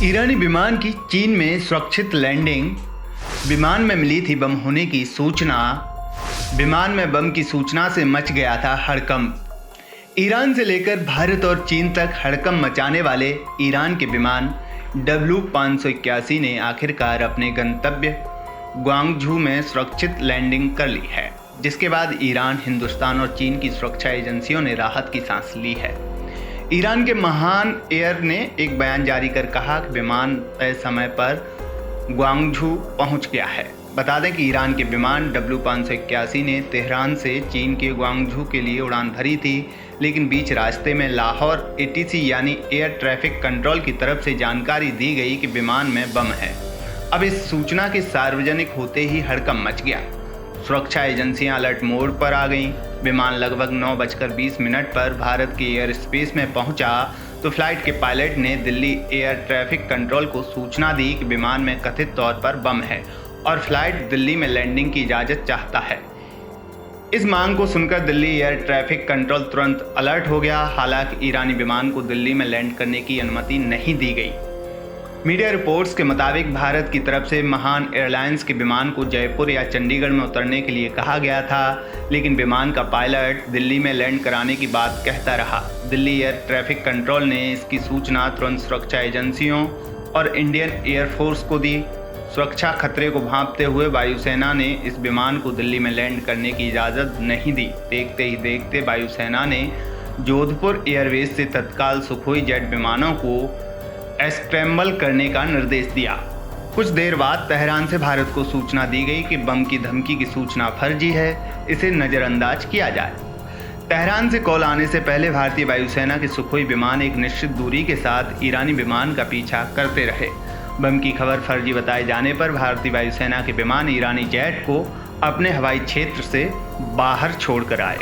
ईरानी विमान की चीन में सुरक्षित लैंडिंग। विमान में मिली थी बम होने की सूचना। विमान में बम की सूचना से मच गया था हड़कंप। ईरान से लेकर भारत और चीन तक हड़कंप मचाने वाले ईरान के विमान W581 ने आखिरकार अपने गंतव्य ग्वांगझू में सुरक्षित लैंडिंग कर ली है, जिसके बाद ईरान, हिंदुस्तान और चीन की सुरक्षा एजेंसियों ने राहत की सांस ली है। ईरान के महान एयर ने एक बयान जारी कर कहा कि विमान तय समय पर ग्वांगझू पहुंच गया है। बता दें कि ईरान के विमान W581 ने तेहरान से चीन के ग्वांगझू के लिए उड़ान भरी थी, लेकिन बीच रास्ते में लाहौर ATC यानी एयर ट्रैफिक कंट्रोल की तरफ से जानकारी दी गई कि विमान में बम है। अब इस सूचना के सार्वजनिक होते ही हड़कंप मच गया। सुरक्षा एजेंसियां अलर्ट मोड पर आ गईं। विमान लगभग 9:20 पर भारत के एयर स्पेस में पहुंचा तो फ्लाइट के पायलट ने दिल्ली एयर ट्रैफिक कंट्रोल को सूचना दी कि विमान में कथित तौर पर बम है और फ्लाइट दिल्ली में लैंडिंग की इजाज़त चाहता है। इस मांग को सुनकर दिल्ली एयर ट्रैफिक कंट्रोल तुरंत अलर्ट हो गया। हालांकि ईरानी विमान को दिल्ली में लैंड करने की अनुमति नहीं दी गई। मीडिया रिपोर्ट्स के मुताबिक भारत की तरफ से महान एयरलाइंस के विमान को जयपुर या चंडीगढ़ में उतरने के लिए कहा गया था, लेकिन विमान का पायलट दिल्ली में लैंड कराने की बात कहता रहा। दिल्ली एयर ट्रैफिक कंट्रोल ने इसकी सूचना तुरंत सुरक्षा एजेंसियों और इंडियन एयरफोर्स को दी। सुरक्षा खतरे को भांपते हुए वायुसेना ने इस विमान को दिल्ली में लैंड करने की इजाज़त नहीं दी। देखते ही देखते वायुसेना ने जोधपुर एयरवेज से तत्काल सुखोई जेट विमानों को स्क्रैम्बल करने का निर्देश दिया। कुछ देर बाद तेहरान से भारत को सूचना दी गई कि बम की धमकी की सूचना फर्जी है, इसे नज़रअंदाज किया जाए। तेहरान से कॉल आने से पहले भारतीय वायुसेना के सुखोई विमान एक निश्चित दूरी के साथ ईरानी विमान का पीछा करते रहे। बम की खबर फर्जी बताए जाने पर भारतीय वायुसेना के विमान ईरानी जेट को अपने हवाई क्षेत्र से बाहर छोड़कर आए।